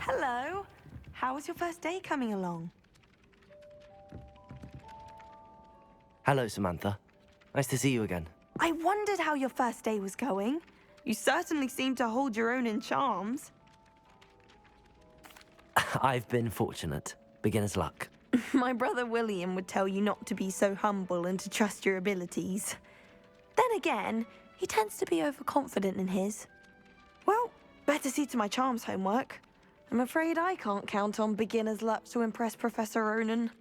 Hello. How was your first day coming along? Hello, Samantha. Nice to see you again. I wondered how your first day was going. You certainly seem to hold your own in charms. I've been fortunate. Beginner's luck. My brother William would tell you not to be so humble and to trust your abilities. Then again, he tends to be overconfident in his. Well, better see to my charms homework. I'm afraid I can't count on beginner's luck to impress Professor Ronan.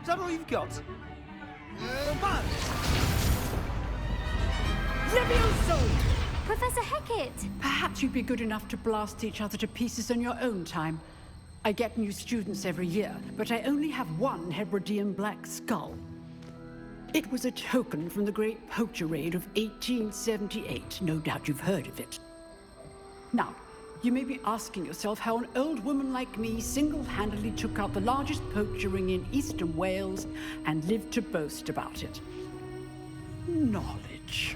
Is that all you've got? Levioso! Professor Hecat! Perhaps you'd be good enough to blast each other to pieces in your own time. I get new students every year, but I only have one Hebridean black skull. It was a token from the Great Poacher Raid of 1878. No doubt you've heard of it. Now, you may be asking yourself how an old woman like me single-handedly took out the largest poacher ring in eastern Wales and lived to boast about it. Knowledge.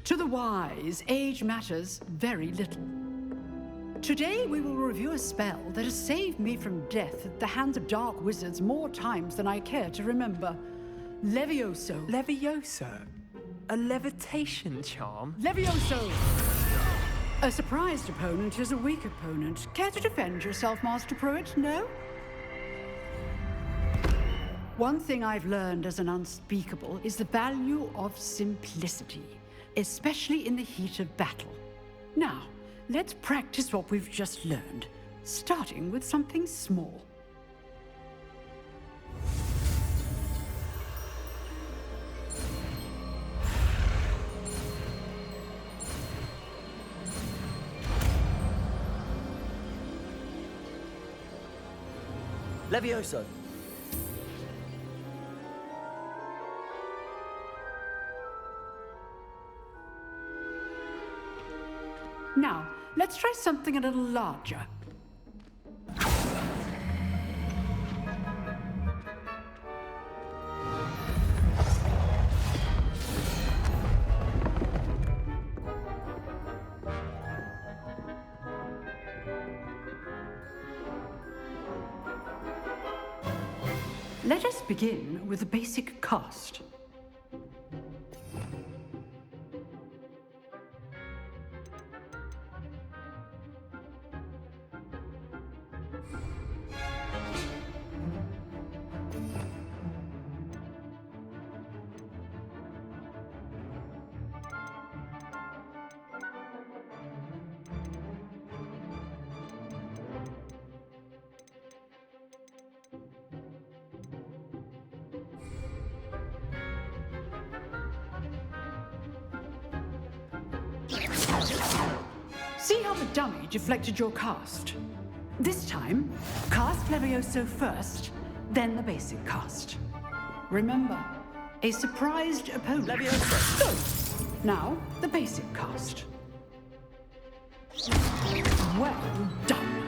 To the wise, age matters very little. Today we will review a spell that has saved me from death at the hands of dark wizards more times than I care to remember. Levioso. Levioso? A levitation charm? Levioso! A surprised opponent is a weak opponent. Care to defend yourself, Master Pruitt? No? One thing I've learned as an unspeakable is the value of simplicity, especially in the heat of battle. Now, let's practice what we've just learned, starting with something small. Levioso! Now, let's try something a little larger. Let us begin with the basic cast. See how the dummy deflected your cast? This time, cast Levioso first, then the basic cast. Remember, a surprised opponent. Levioso! Good. Now, the basic cast. Well done.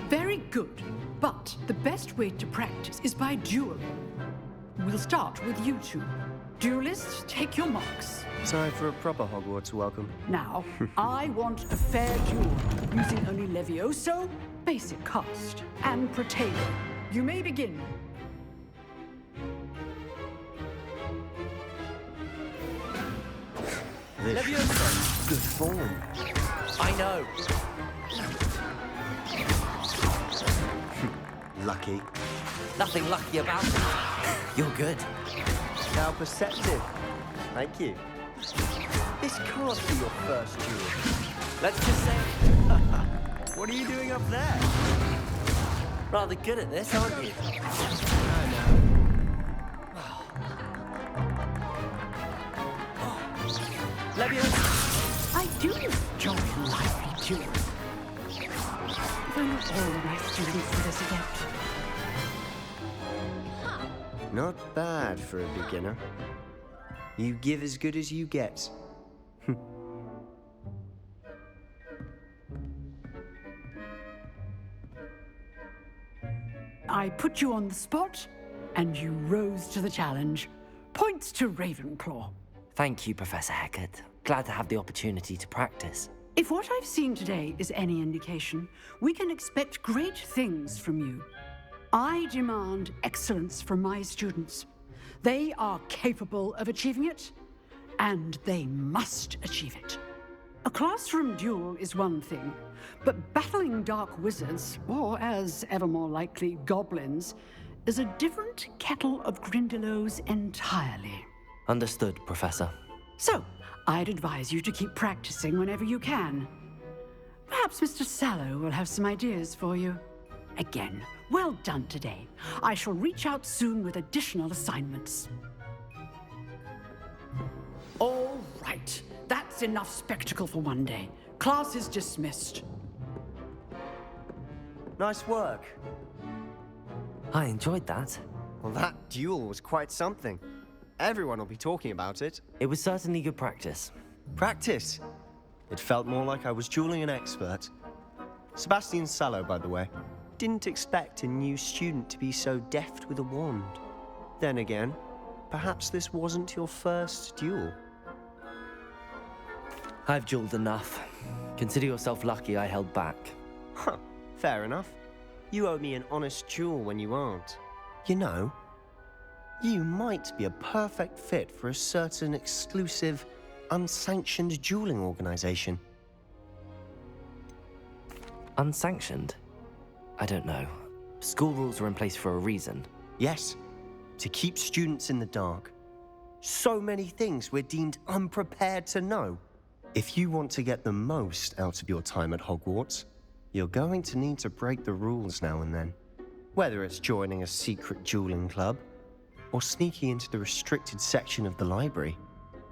Very good, but the best way to practice is by dueling. We'll start with you two. Duelists, take your marks. Time for a proper Hogwarts welcome. Now, I want a fair duel, using only Levioso, basic cast, and Protego. You may begin. Levioso! Good form. I know. lucky. Nothing lucky about it. You're good. How perceptive. Thank you. This can't be your first duel. Let's just say, What are you doing up there? rather good at this, aren't you? Leviosa. I do enjoy lively duels. Though not all my students are this adept. Not bad for a beginner. You give as good as you get. I put you on the spot, and you rose to the challenge. Points to Ravenclaw. Thank you, Professor Hecat. Glad to have the opportunity to practice. If what I've seen today is any indication, we can expect great things from you. I demand excellence from my students. They are capable of achieving it, and they must achieve it. A classroom duel is one thing, but battling dark wizards, or as ever more likely, goblins, is a different kettle of Grindylows entirely. Understood, Professor. So, I'd advise you to keep practicing whenever you can. Perhaps Mr. Sallow will have some ideas for you. Again, well done today. I shall reach out soon with additional assignments. All right. That's enough spectacle for one day. Class is dismissed. Nice work. I enjoyed that. Well, that duel was quite something. Everyone will be talking about it. It was certainly good practice. Practice. It felt more like I was dueling an expert. Sebastian Sallow, by the way. Didn't expect a new student to be so deft with a wand. Then again, perhaps this wasn't your first duel. I've dueled enough. Consider yourself lucky I held back. Huh, fair enough. You owe me an honest duel when you aren't. You know, you might be a perfect fit for a certain exclusive, unsanctioned dueling organization. Unsanctioned? I don't know. School rules are in place for a reason. Yes, to keep students in the dark. So many things we're deemed unprepared to know. If you want to get the most out of your time at Hogwarts, you're going to need to break the rules now and then. Whether it's joining a secret dueling club, or sneaking into the restricted section of the library,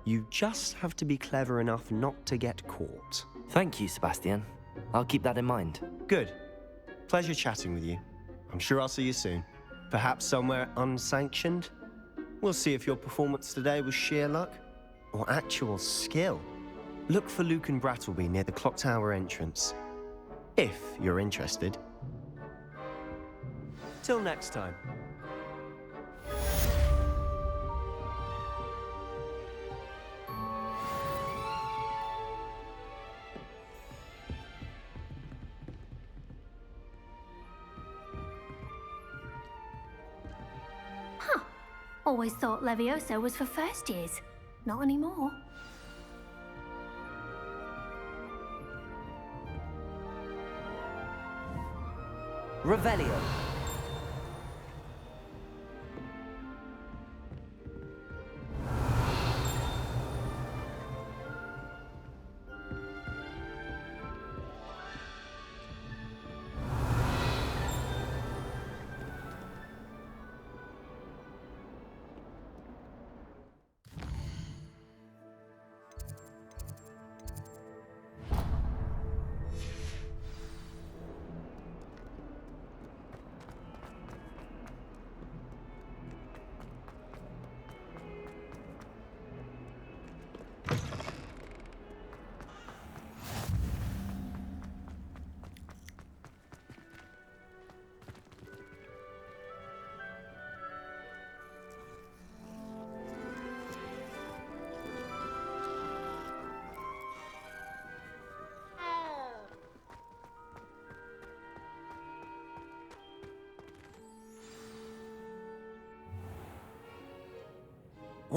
you just have to be clever enough not to get caught. Thank you, Sebastian. I'll keep that in mind. Good. Pleasure chatting with you. I'm sure I'll see you soon. Perhaps somewhere unsanctioned? We'll see if your performance today was sheer luck, or actual skill. Look for Luke and Brattleby near the clock tower entrance. If you're interested. Till next time. Always thought Leviosa was for first years. Not anymore. Revelio.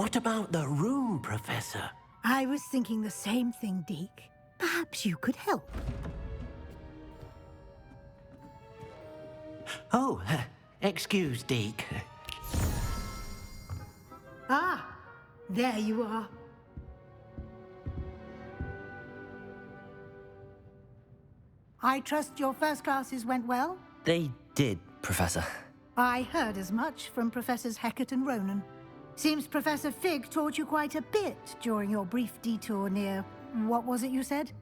What about the room, Professor? I was thinking the same thing, Deke. Perhaps you could help. Oh, excuse, Deke. Ah, there you are. I trust your first classes went well? They did, Professor. I heard as much from Professors Hecat and Ronan. Seems Professor Fig taught you quite a bit during your brief detour near... what was it you said?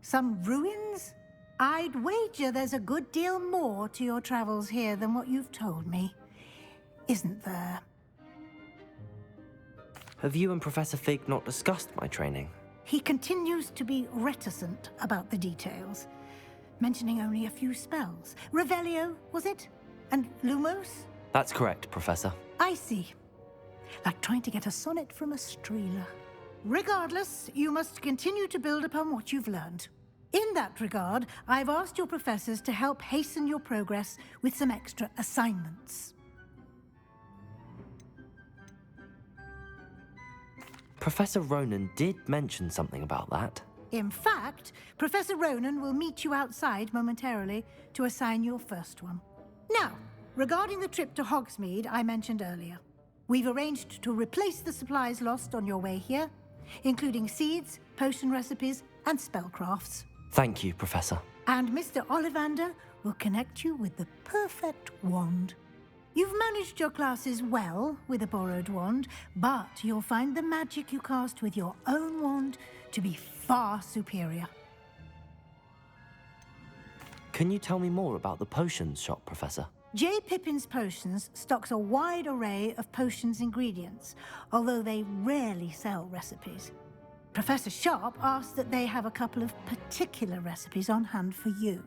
Some ruins? I'd wager there's a good deal more to your travels here than what you've told me. Isn't there? Have you and Professor Fig not discussed my training? He continues to be reticent about the details, mentioning only a few spells. Revelio, was it? And Lumos? That's correct, Professor. I see. Like trying to get a sonnet from a streeler. Regardless, you must continue to build upon what you've learned. In that regard, I've asked your professors to help hasten your progress with some extra assignments. Professor Ronan did mention something about that. In fact, Professor Ronan will meet you outside momentarily to assign your first one. Now, regarding the trip to Hogsmead I mentioned earlier, we've arranged to replace the supplies lost on your way here, including seeds, potion recipes, and spellcrafts. Thank you, Professor. And Mr. Ollivander will connect you with the perfect wand. You've managed your classes well with a borrowed wand, but you'll find the magic you cast with your own wand to be far superior. Can you tell me more about the potions shop, Professor? J. Pippin's Potions stocks a wide array of potions ingredients, although they rarely sell recipes. Professor Sharp asks that they have a couple of particular recipes on hand for you.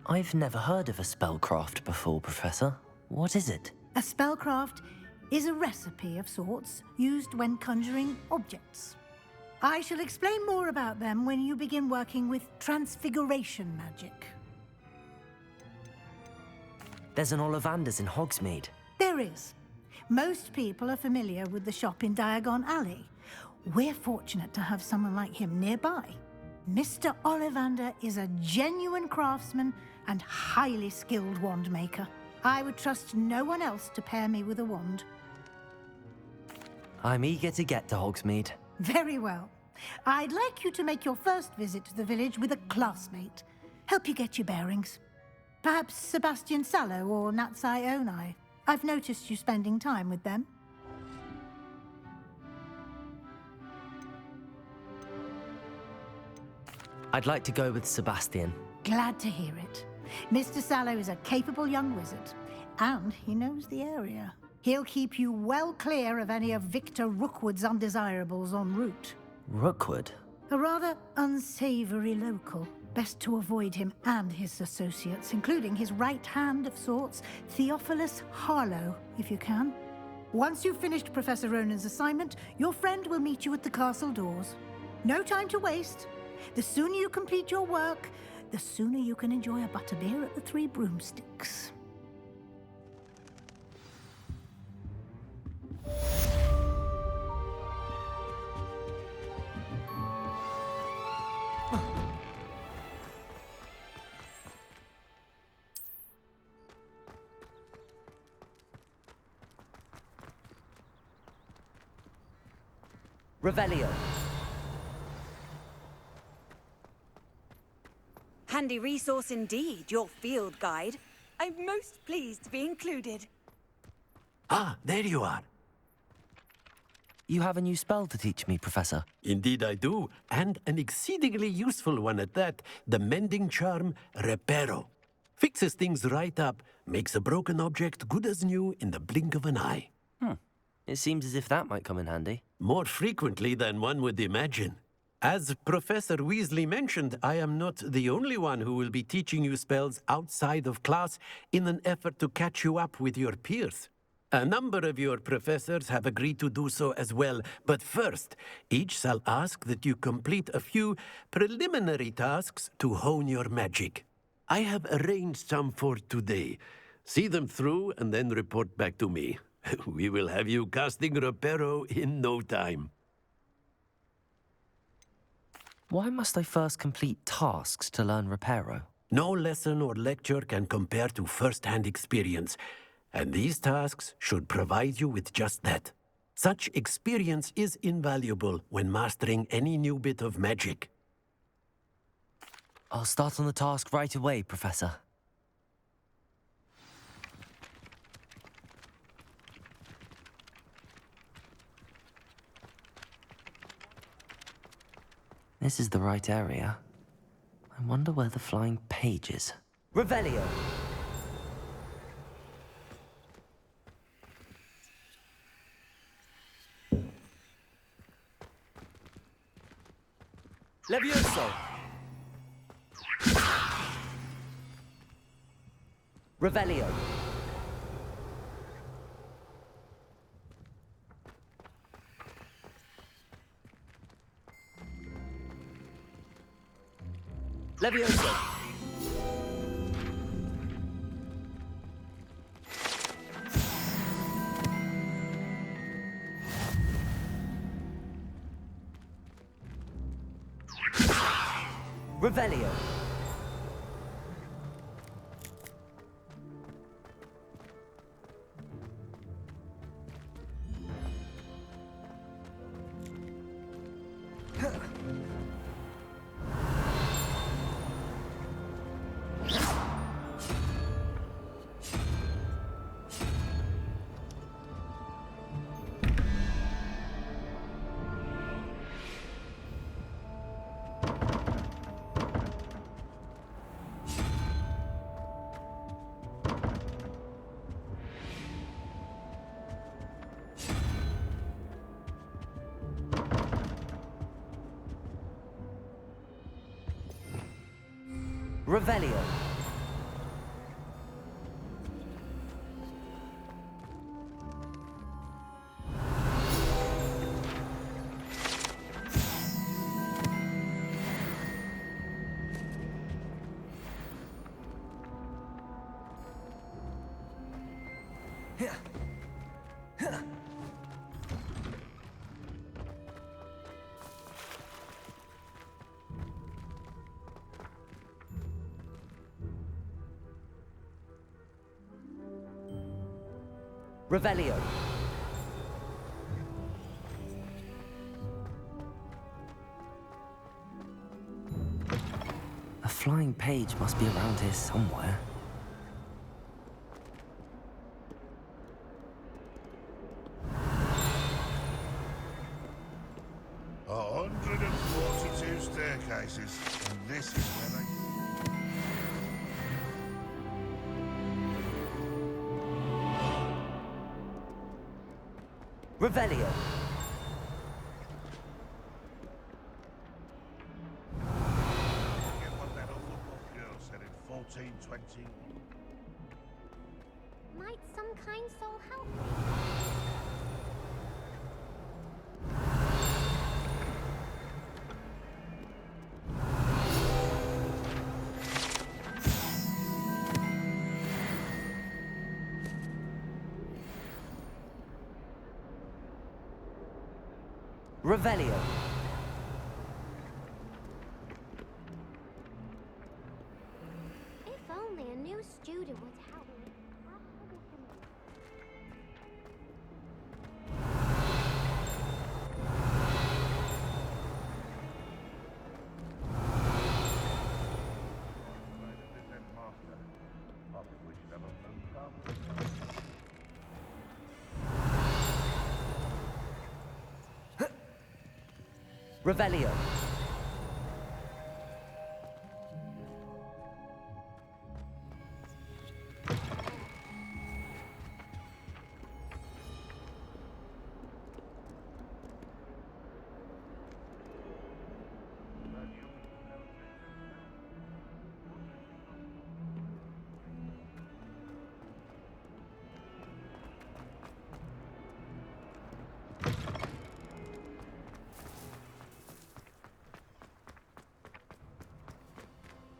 I've never heard of a spellcraft before, Professor. What is it? A spellcraft is a recipe of sorts used when conjuring objects. I shall explain more about them when you begin working with transfiguration magic. There's an Ollivander's in Hogsmeade. There is. Most people are familiar with the shop in Diagon Alley. We're fortunate to have someone like him nearby. Mr. Ollivander is a genuine craftsman and highly skilled wand maker. I would trust no one else to pair me with a wand. I'm eager to get to Hogsmeade. Very well. I'd like you to make your first visit to the village with a classmate. Help you get your bearings. Perhaps Sebastian Sallow or Natsai Onai. I've noticed you spending time with them. I'd like to go with Sebastian. Glad to hear it. Mr. Sallow is a capable young wizard, and he knows the area. He'll keep you well clear of any of Victor Rookwood's undesirables en route. Rookwood? A rather unsavory local. Best to avoid him and his associates, including his right hand of sorts, Theophilus Harlow, if you can. Once you've finished Professor Ronan's assignment, your friend will meet you at the castle doors. No time to waste. The sooner you complete your work, the sooner you can enjoy a butterbeer at the Three Broomsticks. Revelio. Handy resource indeed, your field guide. I'm most pleased to be included. Ah, there you are. You have a new spell to teach me, Professor. Indeed I do, and an exceedingly useful one at that. The mending charm, Reparo. Fixes things right up, makes a broken object good as new in the blink of an eye. It seems as if that might come in handy. More frequently than one would imagine. As Professor Weasley mentioned, I am not the only one who will be teaching you spells outside of class in an effort to catch you up with your peers. A number of your professors have agreed to do so as well, but first, each shall ask that you complete a few preliminary tasks to hone your magic. I have arranged some for today. See them through and then report back to me. We will have you casting Reparo in no time. Why must I first complete tasks to learn Reparo? No lesson or lecture can compare to first-hand experience, and these tasks should provide you with just that. Such experience is invaluable when mastering any new bit of magic. I'll start on the task right away, Professor. This is the right area. I wonder where the flying page is. Revelio! Levioso! Revelio! Levioso! Revelio! Revelio. Revelio. A flying page must be around here somewhere. A 142 staircases, and this is where they... Revelio. Get what that old girl said in 1420. Might some kind soul help me? Revelio. If only a new student would help me. Revelio.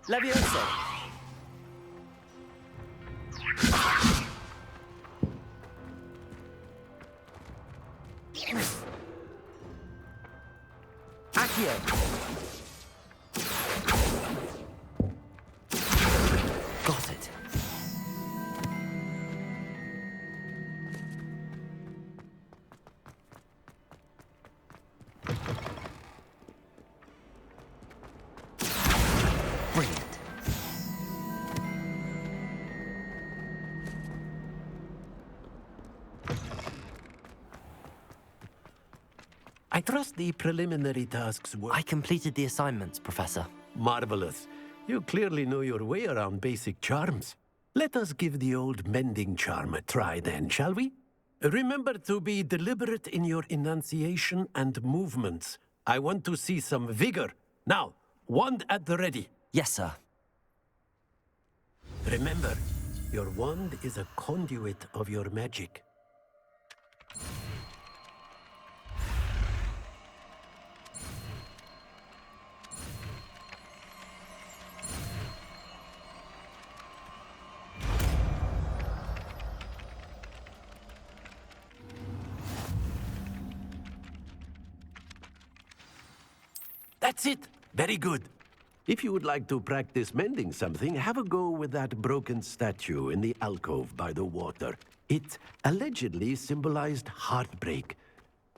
Levioso. Accio. I trust the preliminary tasks were... I completed the assignments, Professor. Marvelous. You clearly know your way around basic charms. Let us give the old mending charm a try then, shall we? Remember to be deliberate in your enunciation and movements. I want to see some vigor. Now, wand at the ready. Yes, sir. Remember, your wand is a conduit of your magic. That's it! Very good. If you would like to practice mending something, have a go with that broken statue in the alcove by the water. It allegedly symbolized heartbreak.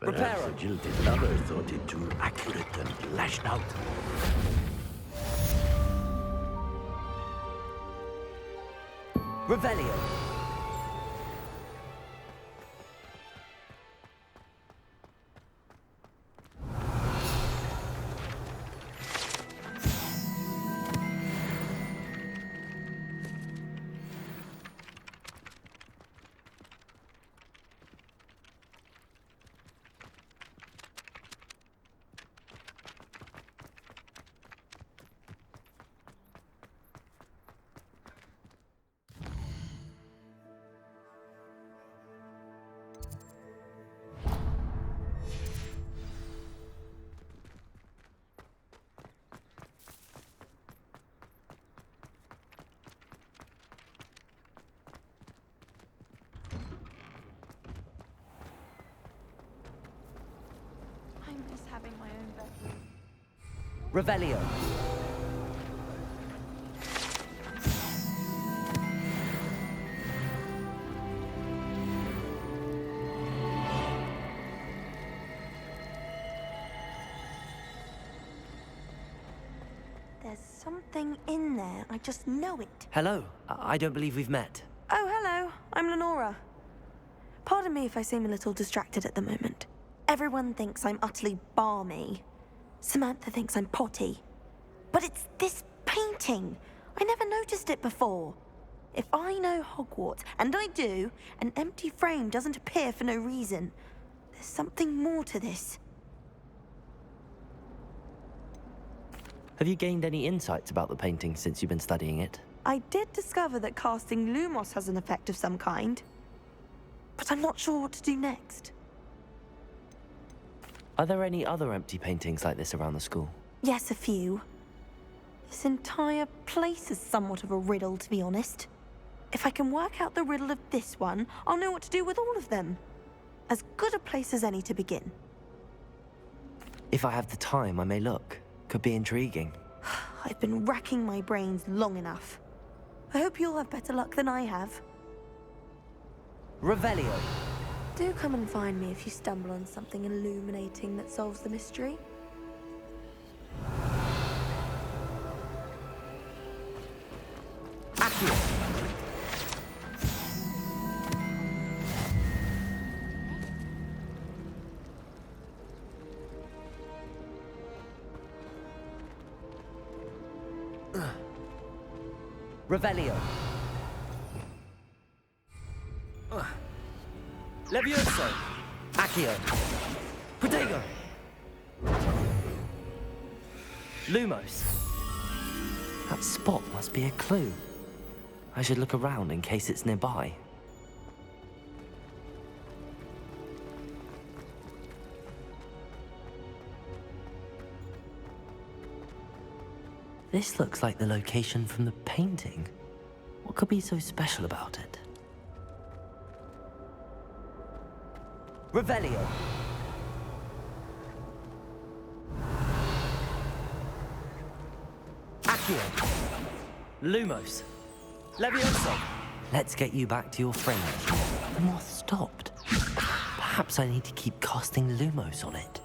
Perhaps a jilted lover thought it too accurate and lashed out. Revelio. I miss having my own bedroom. Revelio. There's something in there. I just know it. Hello. I don't believe we've met. Oh, hello. I'm Lenora. Pardon me if I seem a little distracted at the moment. Everyone thinks I'm utterly balmy. Samantha thinks I'm potty. But it's this painting. I never noticed it before. If I know Hogwarts, and I do, an empty frame doesn't appear for no reason. There's something more to this. Have you gained any insights about the painting since you've been studying it? I did discover that casting Lumos has an effect of some kind. But I'm not sure what to do next. Are there any other empty paintings like this around the school? Yes, a few. This entire place is somewhat of a riddle, to be honest. If I can work out the riddle of this one, I'll know what to do with all of them. As good a place as any to begin. If I have the time, I may look. Could be intriguing. I've been racking my brains long enough. I hope you'll have better luck than I have. Revelio. Do come and find me if you stumble on something illuminating that solves the mystery. Accio. Revelio. Levioso. Accio. Protego. Lumos. That spot must be a clue. I should look around in case it's nearby. This looks like the location from the painting. What could be so special about it? Revelio. Accio. Lumos. Levioso. Let's get you back to your friend. The moth stopped. Perhaps I need to keep casting Lumos on it.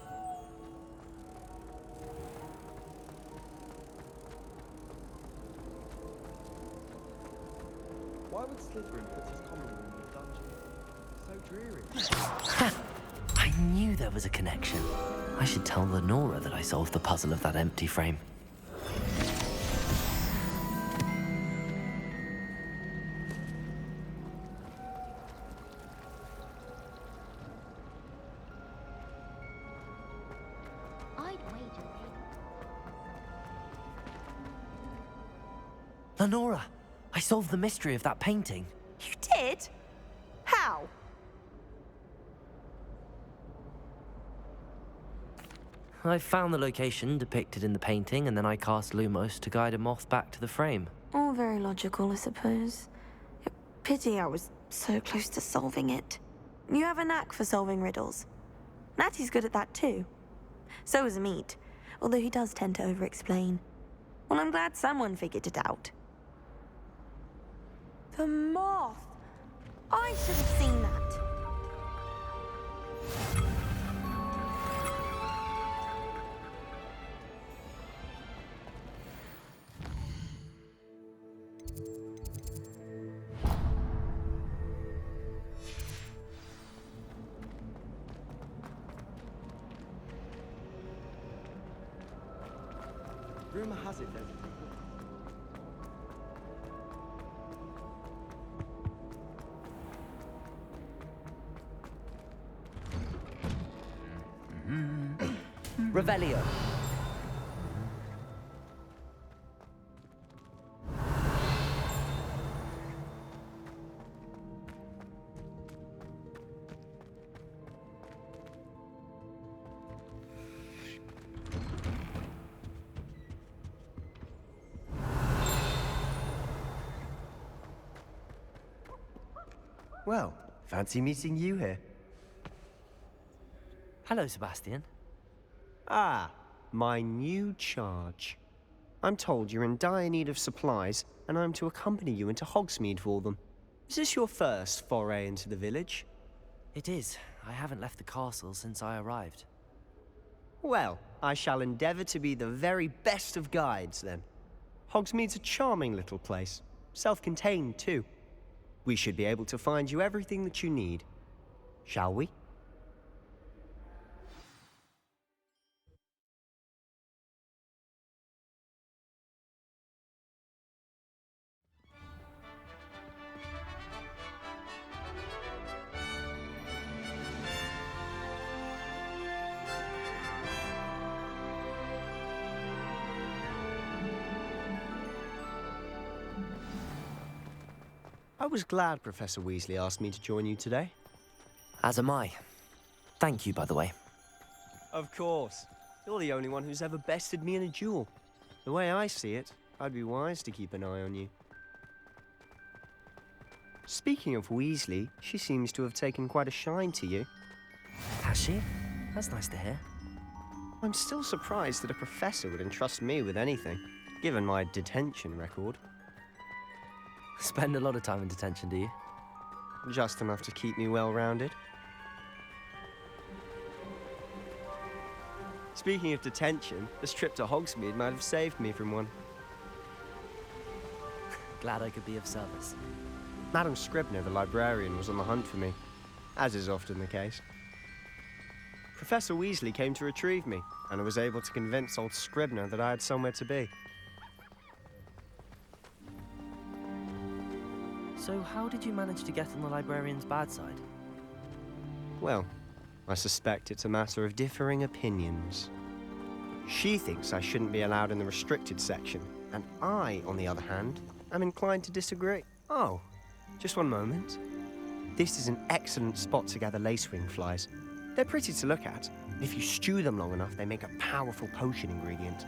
Why would Slytherin put his common room in a dungeon? So dreary. Ha! I knew there was a connection. I should tell Lenora that I solved the puzzle of that empty frame. Lenora, I solved the mystery of that painting. You did? How? I found the location depicted in the painting, and then I cast Lumos to guide a moth back to the frame. All very logical, I suppose. Pity I was so close to solving it. You have a knack for solving riddles. Natty's good at that too. So is Mead, although he does tend to over-explain. Well, I'm glad someone figured it out. The moth! I should have seen that. Rumor has it there's a people. Revelio. Well, fancy meeting you here. Hello, Sebastian. Ah, my new charge. I'm told you're in dire need of supplies, and I'm to accompany you into Hogsmead for them. Is this your first foray into the village? It is. I haven't left the castle since I arrived. Well, I shall endeavour to be the very best of guides, then. Hogsmead's a charming little place. Self-contained, too. We should be able to find you everything that you need. Shall we? I was glad Professor Weasley asked me to join you today. As am I. Thank you, by the way. Of course. You're the only one who's ever bested me in a duel. The way I see it, I'd be wise to keep an eye on you. Speaking of Weasley, she seems to have taken quite a shine to you. Has she? That's nice to hear. I'm still surprised that a professor would entrust me with anything, given my detention record. Spend a lot of time in detention, do you? Just enough to keep me well-rounded. Speaking of detention, this trip to Hogsmeade might have saved me from one. Glad I could be of service. Madam Scribner, the librarian, was on the hunt for me, as is often the case. Professor Weasley came to retrieve me, and I was able to convince old Scribner that I had somewhere to be. So how did you manage to get on the librarian's bad side? Well, I suspect it's a matter of differing opinions. She thinks I shouldn't be allowed in the restricted section, and I, on the other hand, am inclined to disagree. Oh, just one moment. This is an excellent spot to gather lacewing flies. They're pretty to look at, and if you stew them long enough, they make a powerful potion ingredient.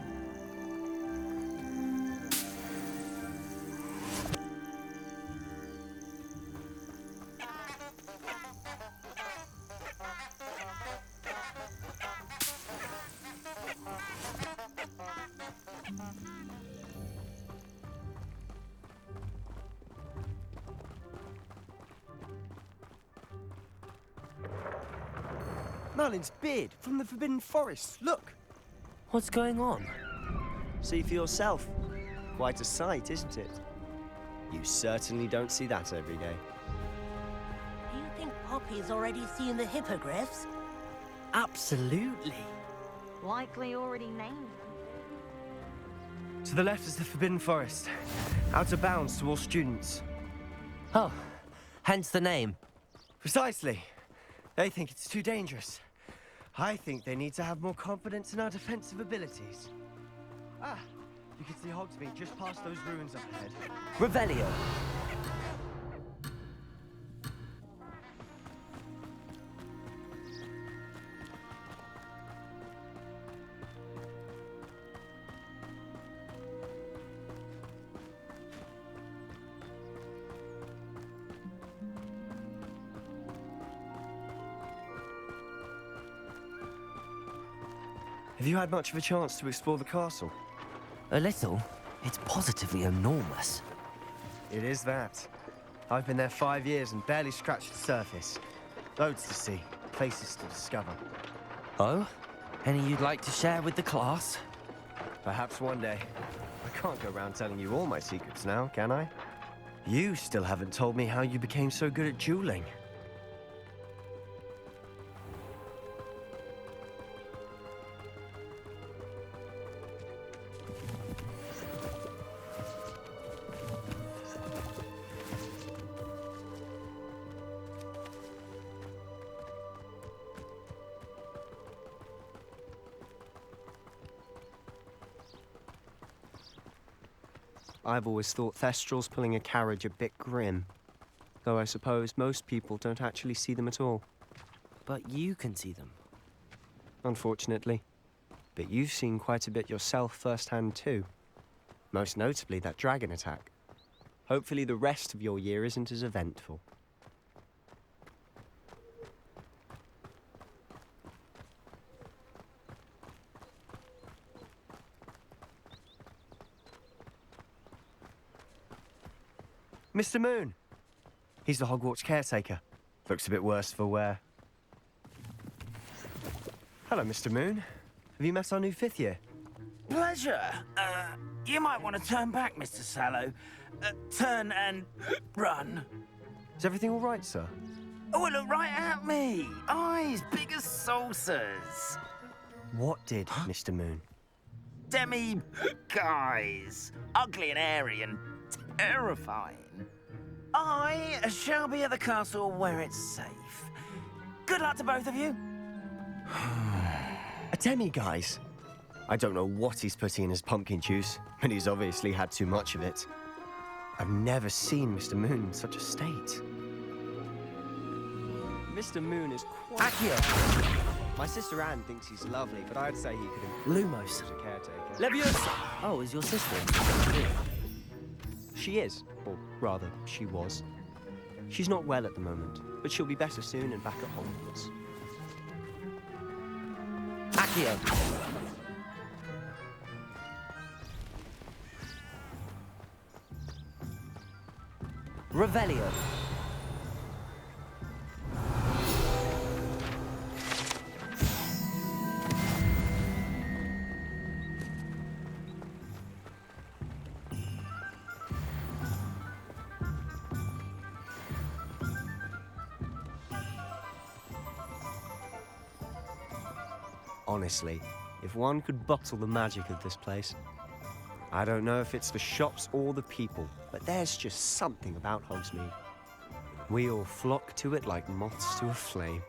Merlin's beard from the Forbidden Forest. Look! What's going on? See for yourself. Quite a sight, isn't it? You certainly don't see that every day. Do you think Poppy's already seen the hippogriffs? Absolutely. Likely already named. To the left is the Forbidden Forest. Out of bounds to all students. Oh, hence the name. Precisely. They think it's too dangerous. I think they need to have more confidence in our defensive abilities. Ah, you can see Hogsmead just past those ruins up ahead. Revelio. Have you had much of a chance to explore the castle? A little. It's positively enormous. It is that. I've been there 5 years and barely scratched the surface. Loads to see, places to discover. Oh? Any you'd like to share with the class? Perhaps one day. I can't go around telling you all my secrets now, can I? You still haven't told me how you became so good at dueling. I've always thought Thestrals pulling a carriage a bit grim. Though I suppose most people don't actually see them at all. But you can see them. Unfortunately. But you've seen quite a bit yourself firsthand too. Most notably that dragon attack. Hopefully the rest of your year isn't as eventful. Mr. Moon! He's the Hogwarts caretaker. Looks a bit worse for wear. Hello, Mr. Moon. Have you met our new 5th year? Pleasure. You might want to turn back, Mr. Sallow. Turn and run. Is everything all right, sir? Oh, look right at me. Eyes big as saucers. What did, Mr. Moon? Guys. Ugly and airy and terrifying. I shall be at the castle where it's safe. Good luck to both of you. A demi-guise? I don't know what he's putting in his pumpkin juice, but he's obviously had too much of it. I've never seen Mr. Moon in such a state. Mr. Moon is quite... Accio! My sister Anne thinks he's lovely, but I'd say he could improve Lumos. as a caretaker. Leviosa! Oh, is your sister? She is, or rather, she was. She's not well at the moment, but she'll be better soon and back at Hogwarts. Accio! Revelio. Honestly, if one could bottle the magic of this place. I don't know if it's the shops or the people, but there's just something about Hogsmeade. We all flock to it like moths to a flame.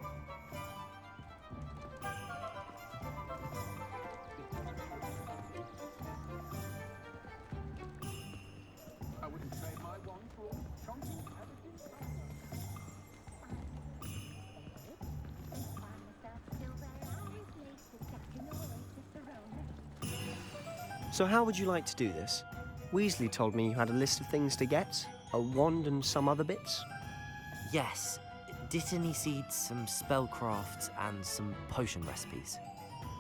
So how would you like to do this? Weasley told me you had a list of things to get, a wand and some other bits. Yes. Dittany seeds, some spellcrafts, and some potion recipes.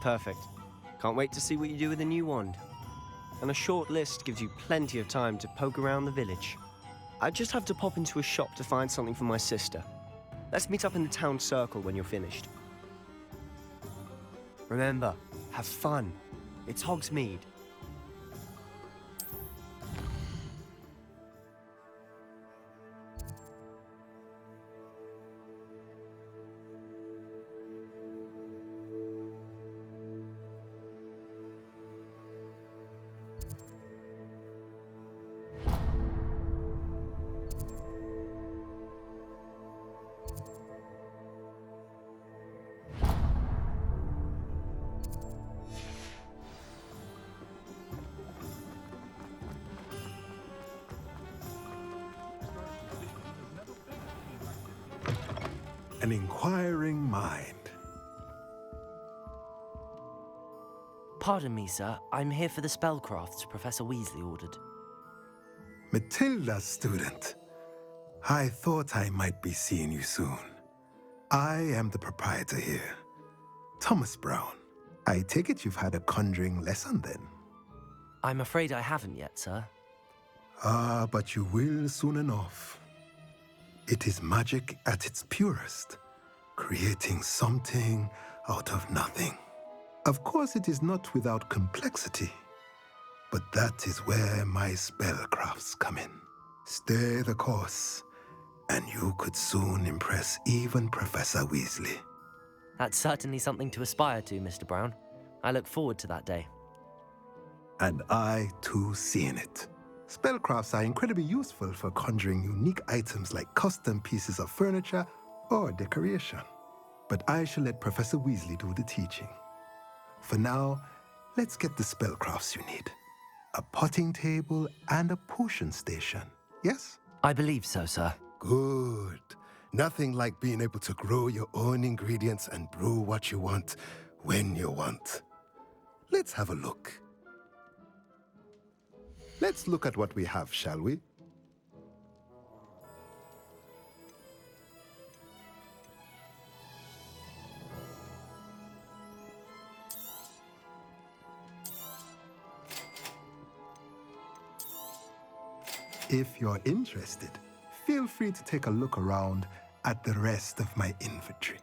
Perfect. Can't wait to see what you do with the new wand. And a short list gives you plenty of time to poke around the village. I just have to pop into a shop to find something for my sister. Let's meet up in the town circle when you're finished. Remember, have fun. It's Hogsmeade. an inquiring mind. Pardon me, sir. I'm here for the spellcrafts Professor Weasley ordered. Matilda's student. I thought I might be seeing you soon. I am the proprietor here, Thomas Brown. I take it you've had a conjuring lesson then? I'm afraid I haven't yet, sir. Ah, but you will soon enough. It is magic at its purest, creating something out of nothing. Of course, it is not without complexity, but that is where my spellcrafts come in. Stay the course, and you could soon impress even Professor Weasley. That's certainly something to aspire to, Mr. Brown. I look forward to that day. And I, too, seeing it. Spellcrafts are incredibly useful for conjuring unique items like custom pieces of furniture or decoration. But I shall let Professor Weasley do the teaching. For now, let's get the spellcrafts you need. A potting table and a potion station, yes? I believe so, sir. Good. Nothing like being able to grow your own ingredients and brew what you want when you want. Let's have a look. Let's look at what we have, shall we? If you're interested, feel free to take a look around at the rest of my inventory.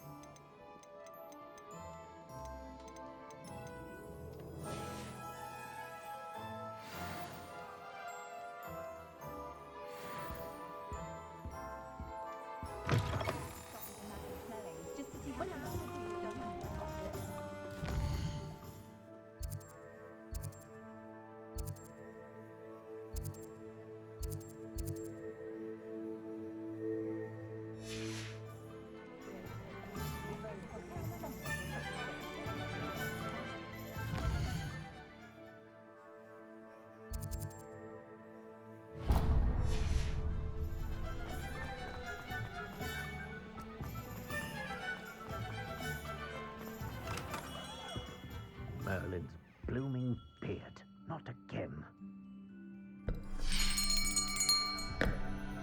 Merlin's blooming beard. Not again.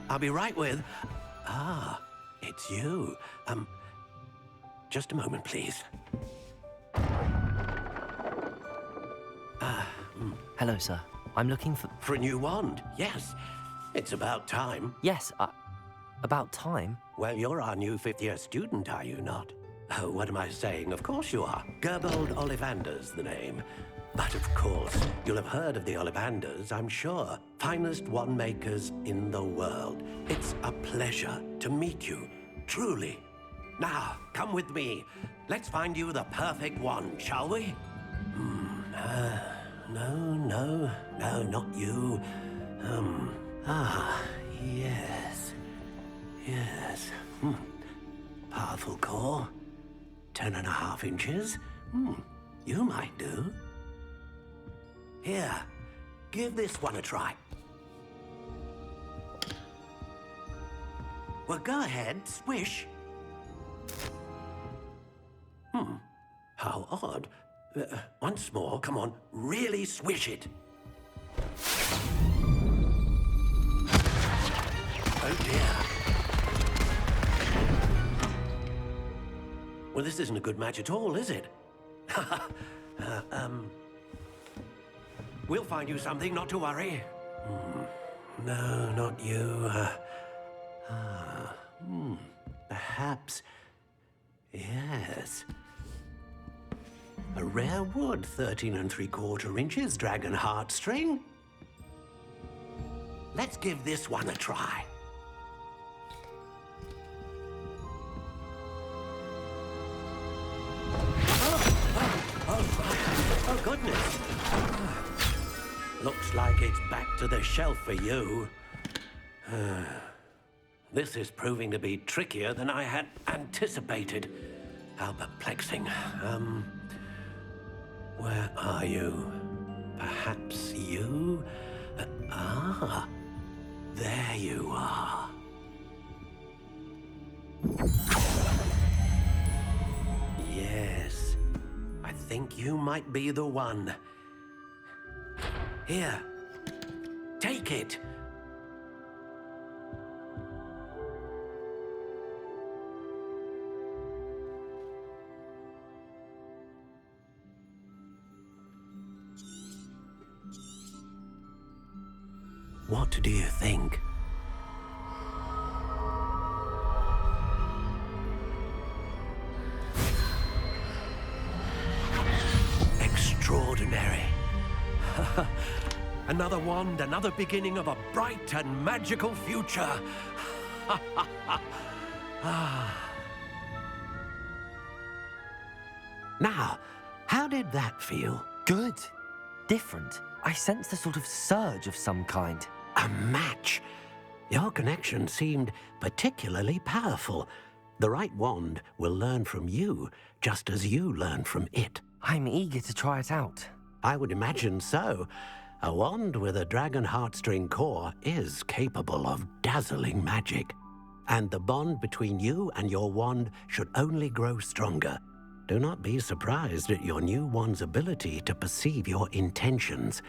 I'll be right with... Ah, it's you. Just a moment, please. Hello, sir. I'm looking for... For a new wand, yes. It's about time. Yes, about time? Well, you're our new fifth-year student, are you not? Oh, what am I saying? Of course you are. Gerbold Ollivander's the name. But of course, you'll have heard of the Ollivanders, I'm sure. Finest wand makers in the world. It's a pleasure to meet you, truly. Now, come with me. Let's find you the perfect wand, shall we? No, not you. Yes. Powerful core. 10.5 inches. You might do. Here, give this one a try. Well, go ahead, swish. How odd. Once more, come on, really swish it. Oh dear. Well, this isn't a good match at all, is it? We'll find you something, not to worry. No, not you. Perhaps. Yes. A rare wood, 13 3/4 inches, dragon heartstring. Let's give this one a try. Oh, goodness. Looks like it's back to the shelf for you. This is proving to be trickier than I had anticipated. How perplexing. Where are you? Perhaps you? There you are. think you might be the one. Here, take it. What do you think? Extraordinary. Another wand, another beginning of a bright and magical future. Now, how did that feel? Good. Different. I sensed a sort of surge of some kind. A match. Your connection seemed particularly powerful. The right wand will learn from you, just as you learn from it. I'm eager to try it out. I would imagine so. A wand with a dragon heartstring core is capable of dazzling magic. And the bond between you and your wand should only grow stronger. Do not be surprised at your new wand's ability to perceive your intentions,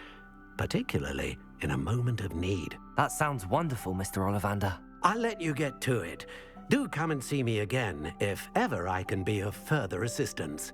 particularly in a moment of need. That sounds wonderful, Mr. Ollivander. I'll let you get to it. Do come and see me again if ever I can be of further assistance.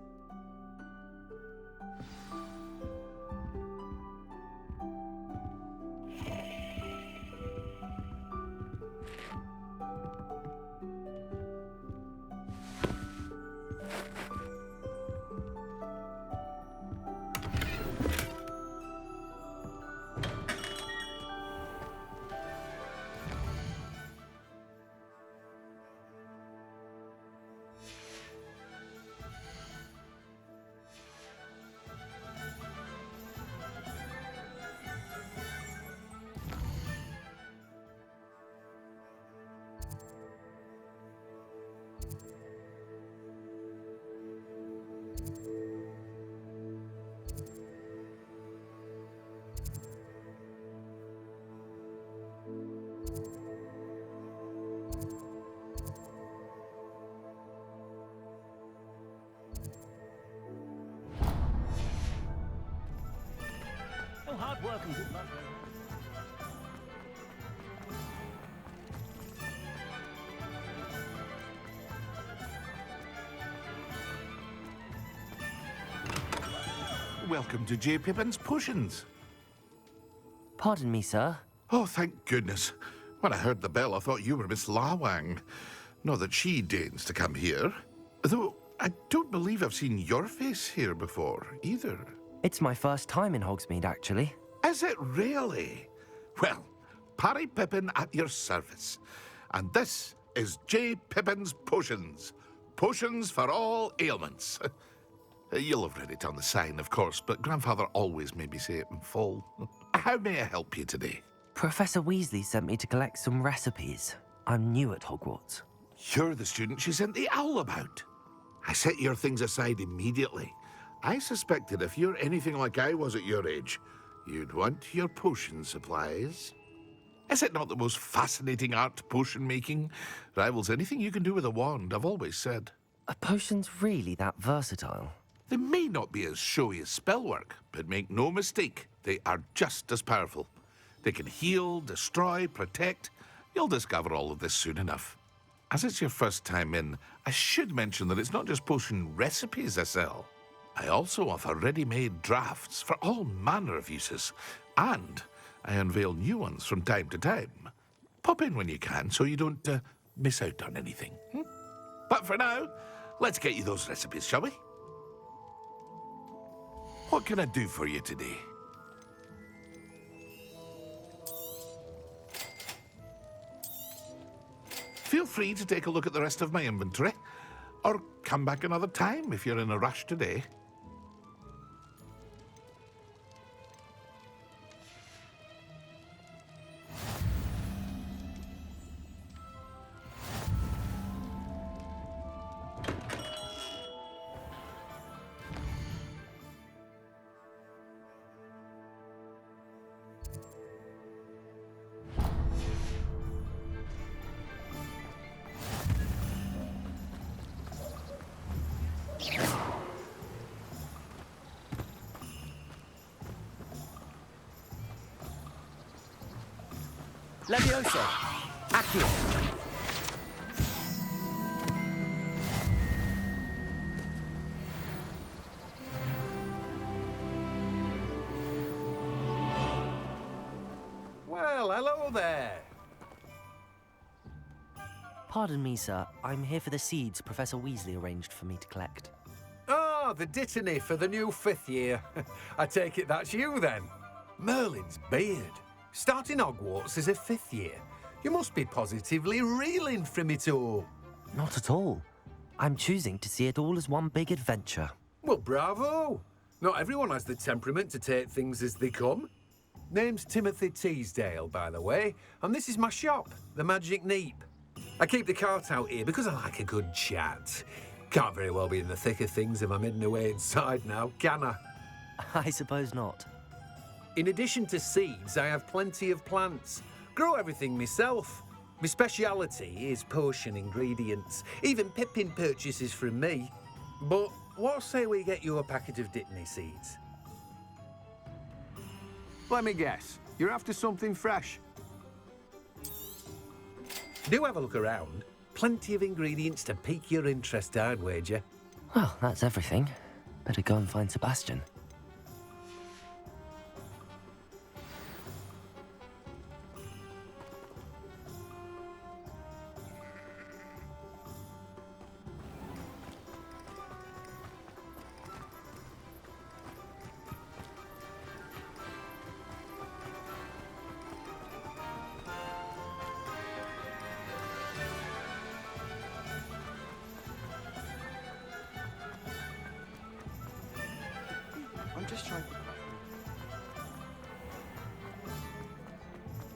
Hard work and good luck. Welcome to J. Pippin's Potions. Pardon me, sir. Oh, thank goodness. When I heard the bell, I thought you were Miss Lawang. Not that she deigns to come here. Though I don't believe I've seen your face here before, either. It's my first time in Hogsmead, actually. Is it really? Well, Parry Pippin at your service. And this is J. Pippin's Potions. Potions for all ailments. You'll have read it on the sign, of course, but Grandfather always made me say it in full. How may I help you today? Professor Weasley sent me to collect some recipes. I'm new at Hogwarts. You're the student she sent the owl about. I set your things aside immediately. I suspected if you're anything like I was at your age, you'd want your potion supplies. Is it not the most fascinating art, potion making? Rivals anything you can do with a wand, I've always said. Are potions really that versatile? They may not be as showy as spellwork, but make no mistake, they are just as powerful. They can heal, destroy, protect. You'll discover all of this soon enough. As it's your first time in, I should mention that it's not just potion recipes I sell. I also offer ready-made drafts for all manner of uses, and I unveil new ones from time to time. Pop in when you can so you don't miss out on anything. But for now, let's get you those recipes, shall we? What can I do for you today? Feel free to take a look at the rest of my inventory, or come back another time if you're in a rush today. Levioso! Accio! Well, hello there. Pardon me, sir. I'm here for the seeds Professor Weasley arranged for me to collect. Ah, the dittany for the new 5th year. I take it that's you, then. Merlin's beard. Starting Hogwarts as a 5th year. You must be positively reeling from it all. Not at all. I'm choosing to see it all as one big adventure. Well, bravo. Not everyone has the temperament to take things as they come. Name's Timothy Teasdale, by the way, and this is my shop, the Magic Neep. I keep the cart out here because I like a good chat. Can't very well be in the thick of things if I'm hidden away inside now, can I? I suppose not. In addition to seeds, I have plenty of plants. Grow everything myself. My speciality is potion ingredients. Even Pippin purchases from me. But what say we get you a packet of Dittany seeds? Let me guess. You're after something fresh. Do have a look around. Plenty of ingredients to pique your interest, I'd wager. Well, that's everything. Better go and find Sebastian. I'm just trying to...